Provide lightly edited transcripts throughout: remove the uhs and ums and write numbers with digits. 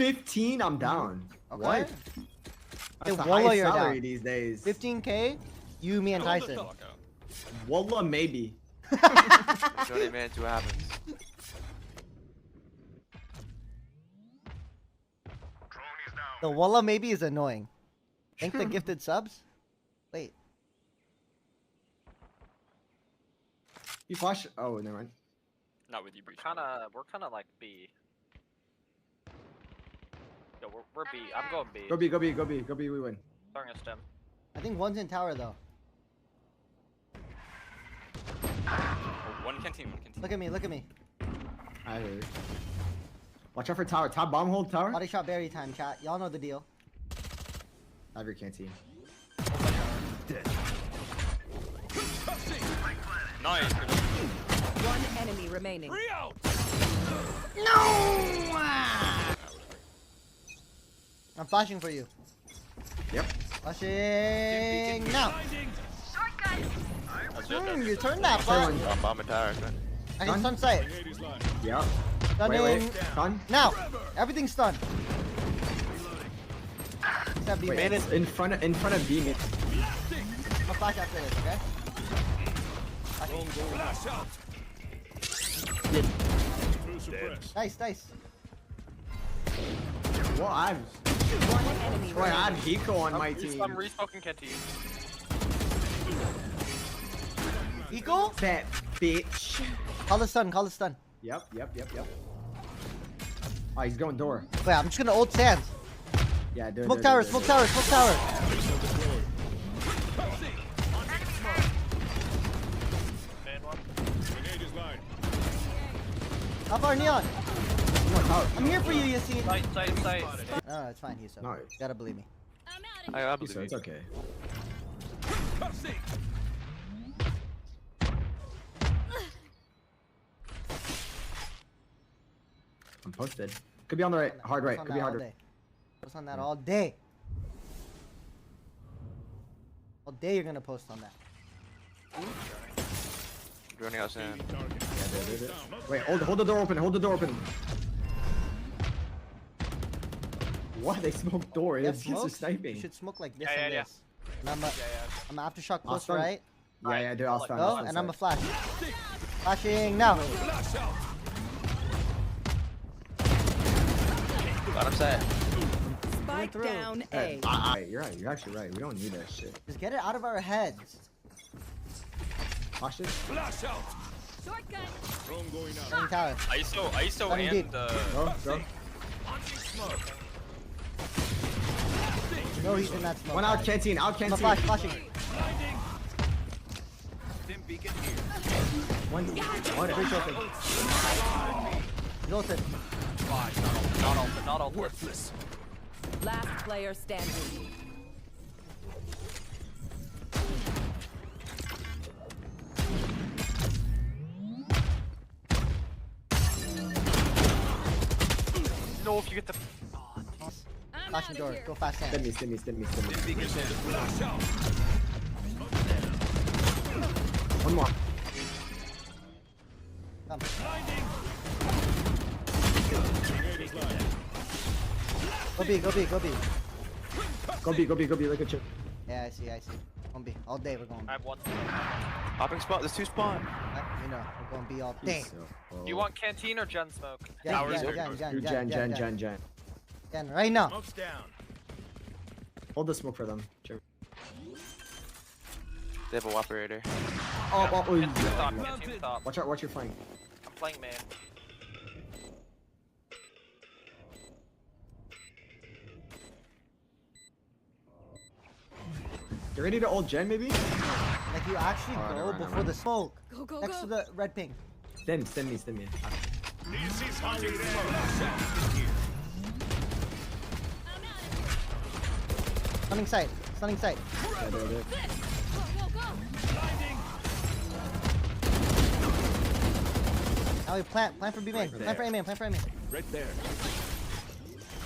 15, I'm down. Okay. What? Hey, That's the Wallah, highest you're salary down. these days. 15K, you, me, and Tyson. Wallah, maybe. 20 minutes, what happens? The Wallah maybe is annoying. Thank the gifted subs. Wait. You flash. Oh, never mind. Not with you, Breach. We're kinda like B. Yo, we're B. I'm going B. Go B, go B, go B, go B. We win. Throwing a stem. I think one's in tower though. Oh, one canteen, one canteen. Look at me, look at me. I hear you. Watch out for tower. Top bomb hold tower. Body shot berry time, chat. Y'all know the deal. Have your canteen. Nice. One enemy remaining. No! I'm flashing for you. Yep. Flashing now. That's it. You turned that, but I'm bombing towers, man. I can stun sight. Yep. Stunning. Wait. Done. Now, everything's stunned. Except B Wait, main. it's in front of B. Mid. I'll flash after this, okay? Nice, nice. Well, I have Hiko on my team. I'm resmoking canteen. Eagle? That bitch. Call the stun, call the stun. Yep. Oh, he's going door. Wait, I'm just gonna ult sands. Yeah, do it. Smoke tower, smoke tower, smoke tower. Man one. How far, Neon? Tower. I'm here for you, Yassine. Sight. No, it's fine, he's so. No. You gotta believe me. I So believe it's you. okay. I'm posted. Could be on the right. Hard right. Post on Could be that all hard. day. Post on that all day. All day you're gonna post on that. Running out soon. Wait, hold the door open. Hold the door open. What? They smoked door. You have It's just a smokes? sniping. You should smoke like this Yeah, and yeah. this. And I'm a aftershock close stun. right. Yeah, dude. I'll stun. Go, and I'm a flash. Flashing now. Bottom side. Spike through. down A. You're right. You're actually right. We don't need that shit. Just get it out of our heads. Flash it. Running tower. ISO Running and deep. Go. No, he's in that smoke. One out guys. canteen. Out I'm a canteen. flash, flashing. One. Breach open. He's ulted. Not all worthless. Last player standing. No, if you get the. Flashing door. Go fast, Sam. Stim me. One more. Come. Go B. Go B. Look at you. Yeah, I see. One B. All day we're going B. I have one. Hopping spot, there's two spawn. You know, we're going B all day. Do you want canteen or gen smoke? Gen, right now. Hold the smoke for them. Sure. They have a operator. Canteen Yeah. top. Canteen top. Watch out. Watch your flank. I'm playing man. You ready to ult gen maybe? Like you actually Oh, go never mind, before never the smoke. Go. Next to the red ping. Stim me. Stunning sight. Yeah, do it. Now we plant for B main. Plant for A main. Right there.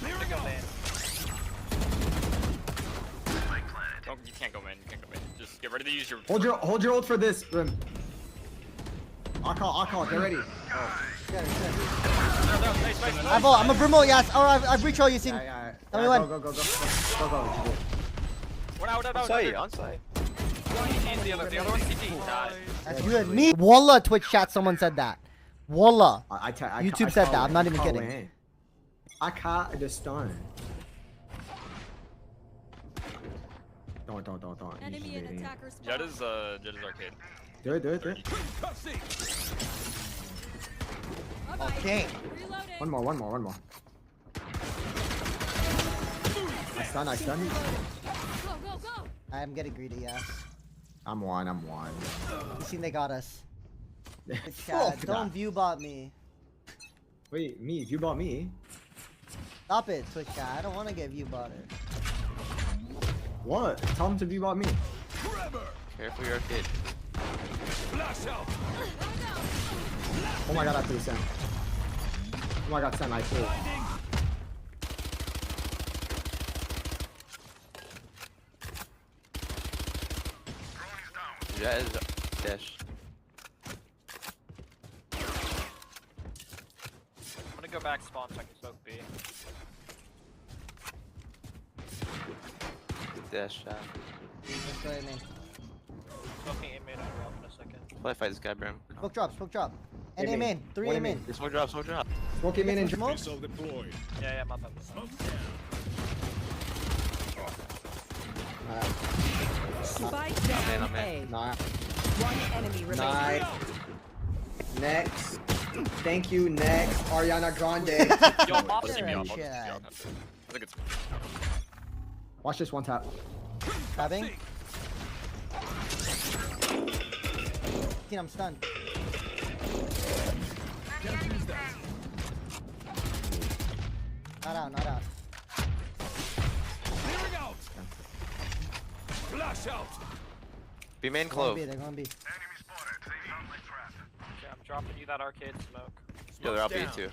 Pick a man. You can't go in. Just get ready to use your. Hold your ult for this. I'll call. Get ready. I vote. I'm a Brimo, yes. Or I breach all you seen. Yeah. Tell me Yeah, when. Go. One out. On site. The other one CT. That's you and me. Wallah, Twitch chat. Someone said that. Wallah. YouTube said that. I'm not even kidding. I can't just stun. Don't. Enemy and attacker spawn. Jett is arcade. Do it. Okay. Reloading. One more. I stun. Go. I'm getting greedy, yes. I'm one. You seen they got us. Fuck Chat, that. don't view bot me. Wait, me? You bought me? Stop it, Twitch chat. I don't want to get view botted. What? Tell him to be about me. Careful your arcade. Oh my god, I threw Sam. Oh my god, Sam, I threw. Jett is dash. I'm gonna go back spawn so I can smoke B. Dash shot. Just go ahead, man. Smoking A mid, I'll drop in a second. Play fight this guy, Brim. Smoke drop. And Hey, aim man. in. 3 What aim do you in. mean? Smoke drop. Smoke him in and Smoke? Yeah, my bad. Spike I'm down in. A. Nah. One enemy remaining. Nice. Next. Thank you. Next. Ariana Grande. Yo, Mop Good see me up. shit. I think it's Watch this one tap. Grabbing. I'm stunned. Not out. Be main They're clove. gonna be. Okay, I'm dropping you that arcade smoke. Yo, they're out B too.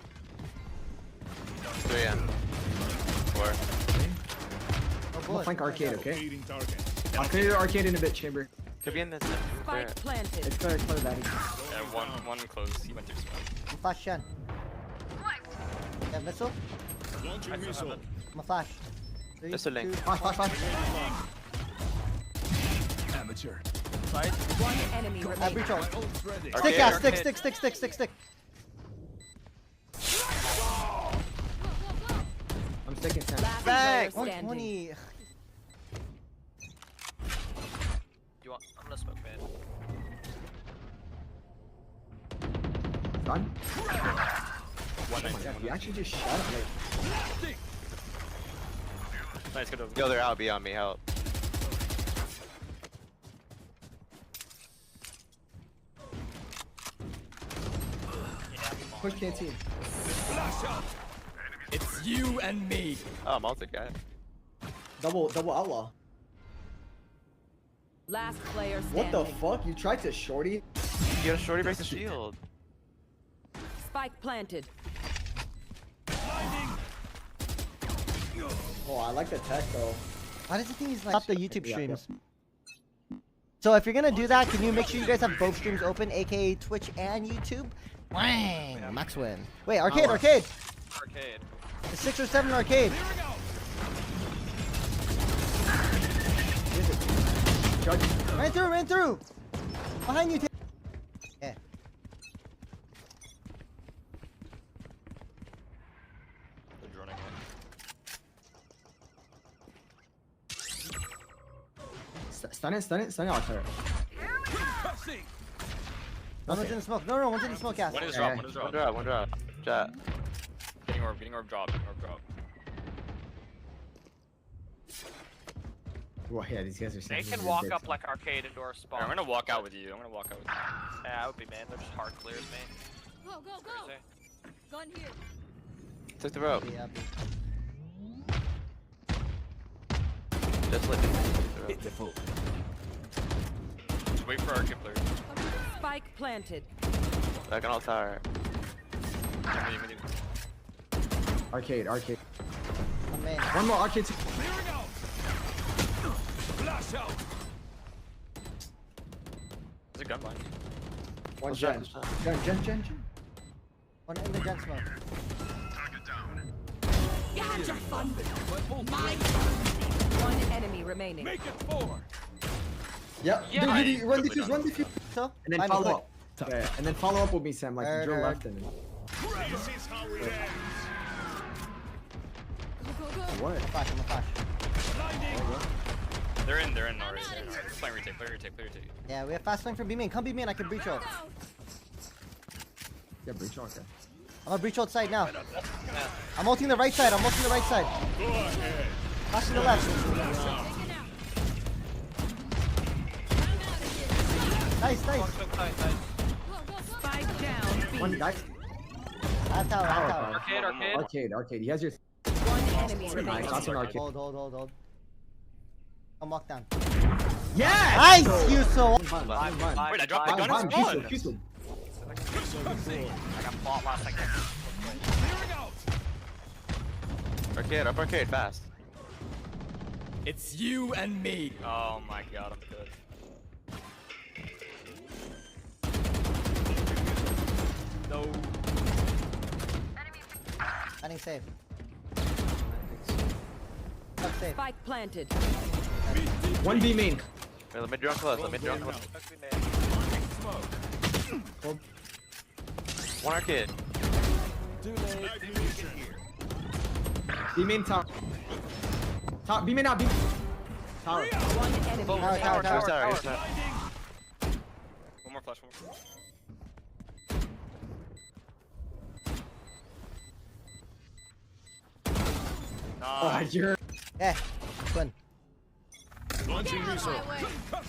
3 in. 4. Oh, I'm gonna bullet. flank arcade, okay? I'll clear your arcade in a bit, Chamber. Could be in this. Spike planted. It's clear, Daddy. yeah, one close. He went through smoke. I'm flash Shen. Yeah, missile? I'm a flash. 3, Missile link. 2, Flash. One enemy I remaining. breach all. Arcade, Stick ass, arcade. stick. I'm sticking Sam. Last player Thanks. standing. 120. I'm gonna smoke mid. Done? One Yeah, you actually just shot it. Nice, good over. Yo, they're out B on me. Help. Push canteen. Oh, multi guy. Double outlaw. Last player What standing. the fuck? You tried to shorty? Yo, shorty breaks the shield. Spike planted. Oh, I like the tech though. Why does it think he's like stop the YouTube Yeah, streams? So if you're gonna do that, can you make sure you guys have both streams open, aka Twitch and YouTube? Wang! Max win. Wait, arcade. Arcade. The 6 or 7 arcade. Judge. Ran through. Behind you. Yeah. They're droning it. Stun it. I'll clear it. One's in the smoke. No, one's in the smoke, ass. One is Yeah. drop. One drop. Jet. Getting orb, drop. Well, yeah, these guys are They saying can walk up like arcade indoor spawn. I'm gonna walk out with you. Yeah, I would be man. They're just hard clears, man. Go. Gun here. Took the rope. Yeah. Just let him. Just wait for our Kipler. Spike planted. Back on all tower. Midi. Arcade. Oh, man. One more arcade. There's a gun line. One Let's try, gen. let's try. Gen. One in the jet smoke. You had your fun. One enemy remaining. Yeah. Yeah, Dude, run defuse, run defuse. So, And then find me follow quick. up. Yeah, and then follow up with me, Sam. Like Nerd, drill nerd. left and. Go, go, go. What? Flash, I'm a flash. They're in already. Play retake, play retake, play retake. Yeah, we have fast lane from B main. Come B main, I can breach ult. Yeah, breach okay. I'm gonna breach ult side now. I'm ulting the right side. I'm ulting the right side. Flash to the left. Nice, nice. Spike down. B. One guy. I have tower, I have Tower, tower. Arcade, arcade. Arcade. He has your. One enemy Nice. remaining. That's an arcade. Hold. I'm locked down. Yeah. Nice, Yuso. Fine. Wait, I dropped the gun and Fine. spawned. Fuse him. I got bought last second. Arcade, up arcade, fast. It's you and me. Oh my god, I'm good. No. Running safe. Fuck safe. Spike planted. One B main. Wait, let me draw close, let me draw close. One arcade. B main tower. Top. B main out. B. Tower. One enemy. Tower. Here's tower, here's tower. One more flash, one more. Oh, you're. Yeah, win. Get out of my way.